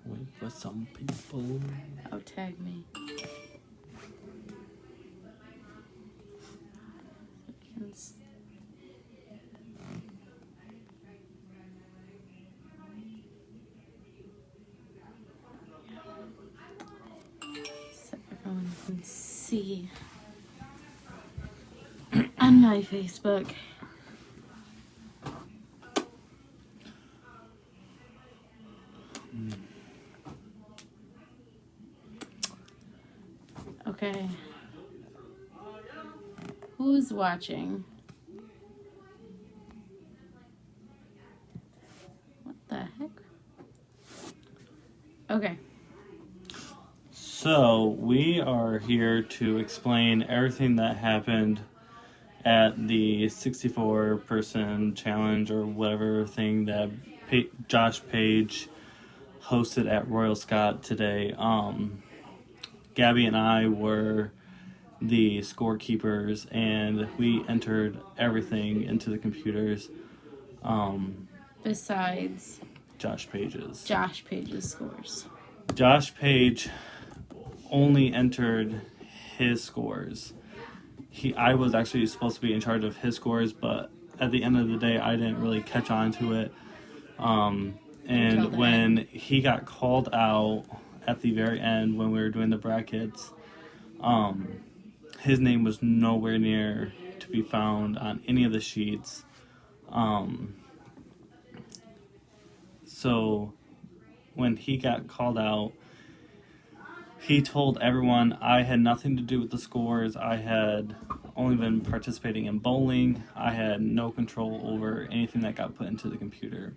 Wait for some people. Oh, tag me. So everyone can see on my Facebook. Okay. Who's watching? What the heck? Okay. So, we are here to explain everything that happened at the 64-person challenge or whatever thing that Josh Page hosted at Royal Scott today. Gabby and I were the scorekeepers, and we entered everything into the computers. Besides Josh Page's scores. Josh Page only entered his scores. I was actually supposed to be in charge of his scores, but at the end of the day, I didn't really catch on to it. And when he got called out at the very end when we were doing the brackets, his name was nowhere near to be found on any of the sheets. So when he got called out, he told everyone I had nothing to do with the scores. I had only been participating in bowling. I had no control over anything that got put into the computer,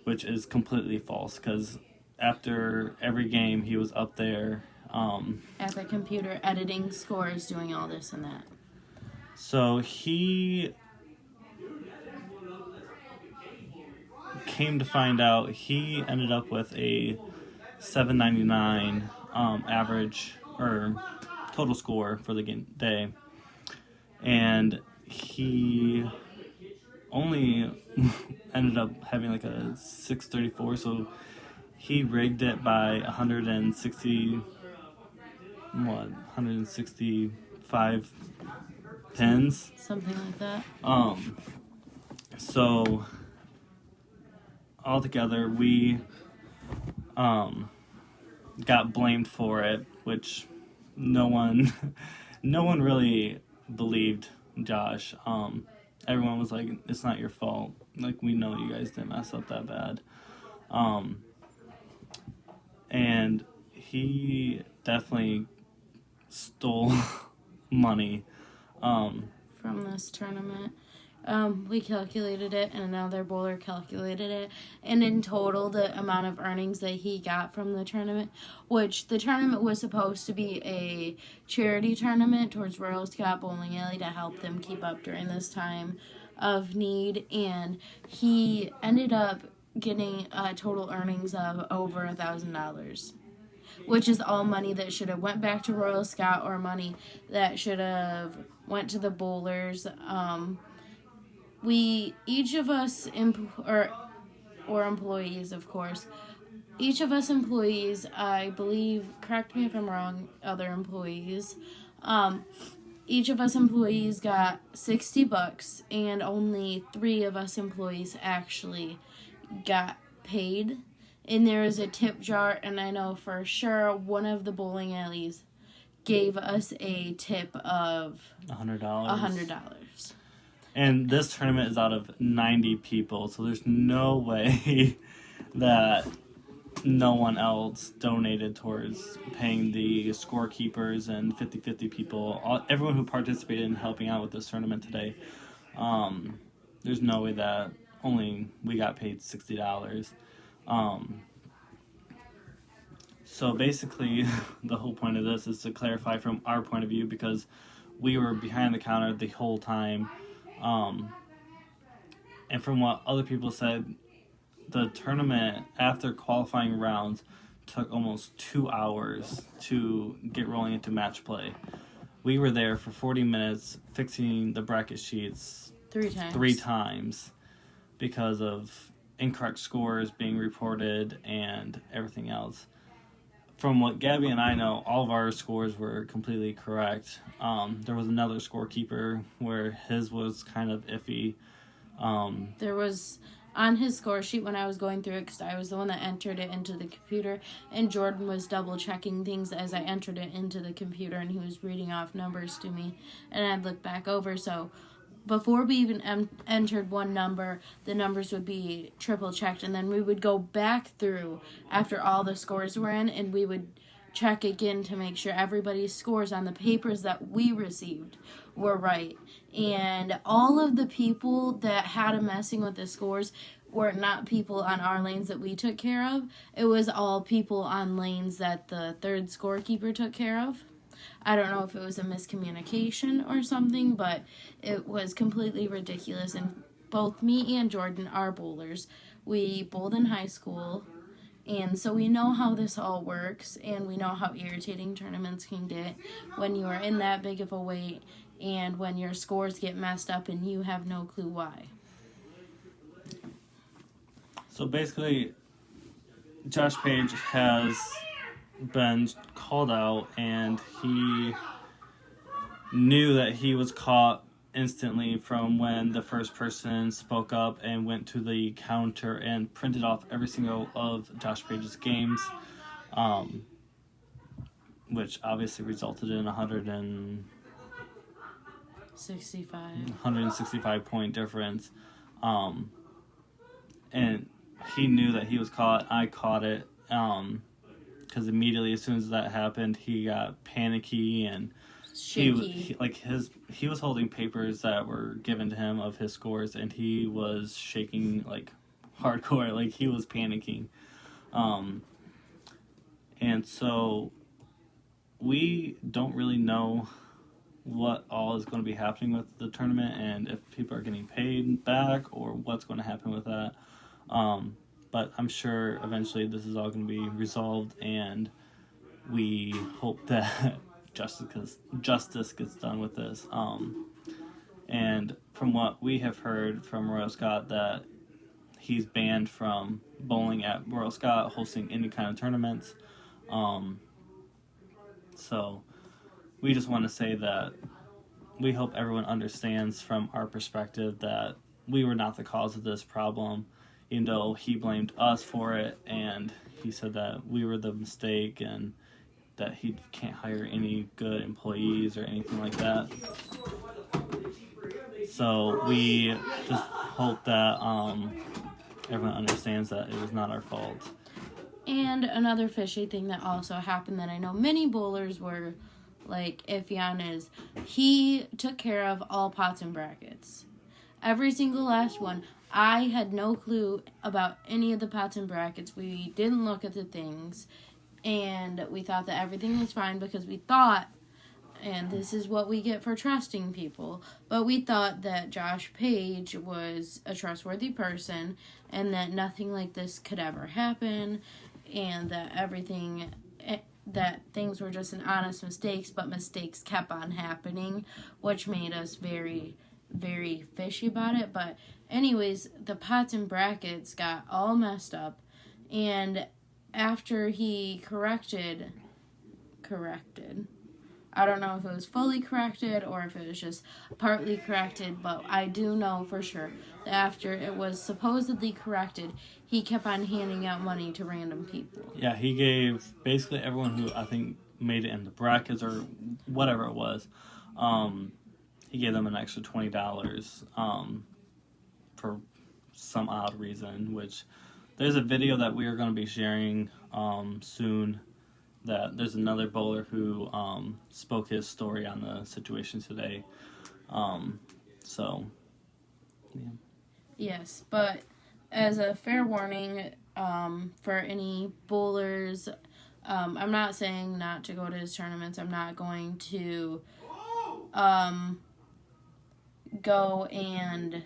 which is completely false because after every game he was up there at the computer editing scores, doing all this and that. So he came to find out he ended up with a 799 average or total score for the day, and he only ended up having like a 634, so he rigged it by 165 pins, something like that. So altogether we got blamed for it, which no one really believed Josh. Everyone was like, it's not your fault. Like, we know you guys didn't mess up that bad. And he definitely stole money from this tournament. We calculated it, and another bowler calculated it, and in total, the amount of earnings that he got from the tournament, which the tournament was supposed to be a charity tournament towards Royal Scott Bowling Alley to help them keep up during this time of need, and he ended up getting total earnings of over $1,000. Which is all money that should have went back to Royal Scott or money that should have went to the bowlers. We each of us or employees, of course. Each of us employees, I believe, correct me if I'm wrong, other employees. Each of us employees got $60, and only 3 of us employees actually got paid. And there is a tip jar, and I know for sure one of the bowling alleys gave us a tip of $100. And this tournament is out of 90 people, so there's no way that no one else donated towards paying the scorekeepers and 50-50 people, everyone who participated in helping out with this tournament today. There's no way that only we got paid $60. So basically, the whole point of this is to clarify from our point of view, because we were behind the counter the whole time. And from what other people said, the tournament, after qualifying rounds, took almost 2 hours to get rolling into match play. We were there for 40 minutes fixing the bracket sheets, 3 times because of incorrect scores being reported and everything else. From what Gabby and I know, all of our scores were completely correct. There was another scorekeeper where his was kind of iffy. There was, on his score sheet when I was going through it, because I was the one that entered it into the computer, and Jordan was double checking things as I entered it into the computer, and he was reading off numbers to me, and I'd look back over. So before we even entered one number, the numbers would be triple checked, and then we would go back through after all the scores were in, and we would check again to make sure everybody's scores on the papers that we received were right. And all of the people that had a messing with the scores were not people on our lanes that we took care of. It was all people on lanes that the third scorekeeper took care of. I don't know if it was a miscommunication or something, but it was completely ridiculous. And both me and Jordan are bowlers. We bowled in high school, and so we know how this all works, and we know how irritating tournaments can get when you are in that big of a weight and when your scores get messed up and you have no clue why. So basically, Josh Page has been called out, and he knew that he was caught instantly from when the first person spoke up and went to the counter and printed off every single of Josh Page's games, which obviously resulted in 165 point difference. And he knew that he was caught. I caught it. Because immediately as soon as that happened, he got panicky and he was holding papers that were given to him of his scores, and he was shaking like hardcore, like he was panicking. And so we don't really know what all is going to be happening with the tournament and if people are getting paid back or what's going to happen with that. But I'm sure eventually this is all going to be resolved, and we hope that justice gets done with this. And from what we have heard from Royal Scott, that he's banned from bowling at Royal Scott, hosting any kind of tournaments. So we just want to say that we hope everyone understands from our perspective that we were not the cause of this problem, even though he blamed us for it, and he said that we were the mistake and that he can't hire any good employees or anything like that. So we just hope that everyone understands that it was not our fault. And another fishy thing that also happened that I know many bowlers were like iffy on is he took care of all pots and brackets. Every single last one. I had no clue about any of the pots and brackets. We didn't look at the things, and we thought that everything was fine because we thought, and this is what we get for trusting people, but we thought that Josh Page was a trustworthy person and that nothing like this could ever happen, and that things were just an honest mistakes, but mistakes kept on happening, which made us very, very fishy about it. But anyways, the pots and brackets got all messed up, and after he corrected, I don't know if it was fully corrected or if it was just partly corrected, but I do know for sure that after it was supposedly corrected, he kept on handing out money to random people. Yeah, he gave basically everyone who I think made it in the brackets or whatever it was, he gave them an extra $20 for some odd reason, which there's a video that we are going to be sharing soon, that there's another bowler who spoke his story on the situation today. So, yeah. Yes, but as a fair warning for any bowlers, I'm not saying not to go to his tournaments. I'm not going to go and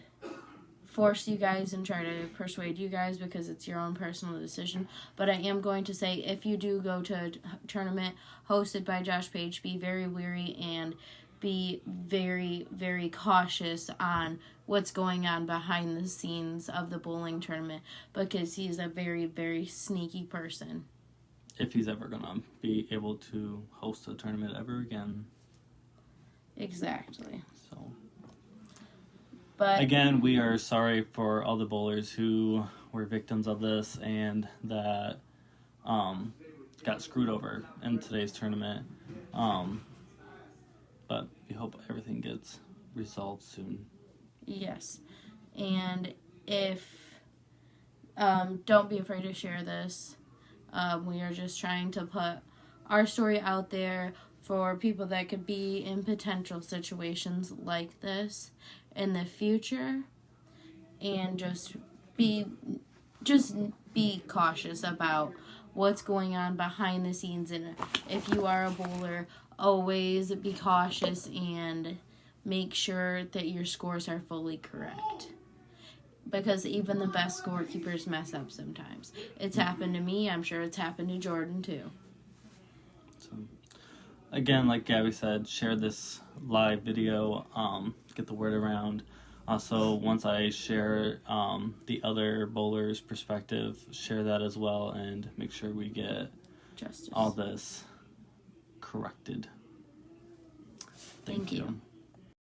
force you guys and try to persuade you guys because it's your own personal decision. But I am going to say, if you do go to a tournament hosted by Josh Page, be very wary and be very, very cautious on what's going on behind the scenes of the bowling tournament, because he's a very, very sneaky person. If he's ever going to be able to host a tournament ever again. Exactly. So, but again, we are sorry for all the bowlers who were victims of this and that got screwed over in today's tournament. But we hope everything gets resolved soon. Yes. And if don't be afraid to share this. We are just trying to put our story out there for people that could be in potential situations like this in the future, and just be cautious about what's going on behind the scenes. And if you are a bowler, always be cautious and make sure that your scores are fully correct, because even the best scorekeepers mess up sometimes. It's happened to me. I'm sure it's happened to Jordan too. So, again, like Gabby said, share this live video, get the word around. Also, once I share the other bowlers' perspective, share that as well, and make sure we get Justice. all this corrected. Thank you.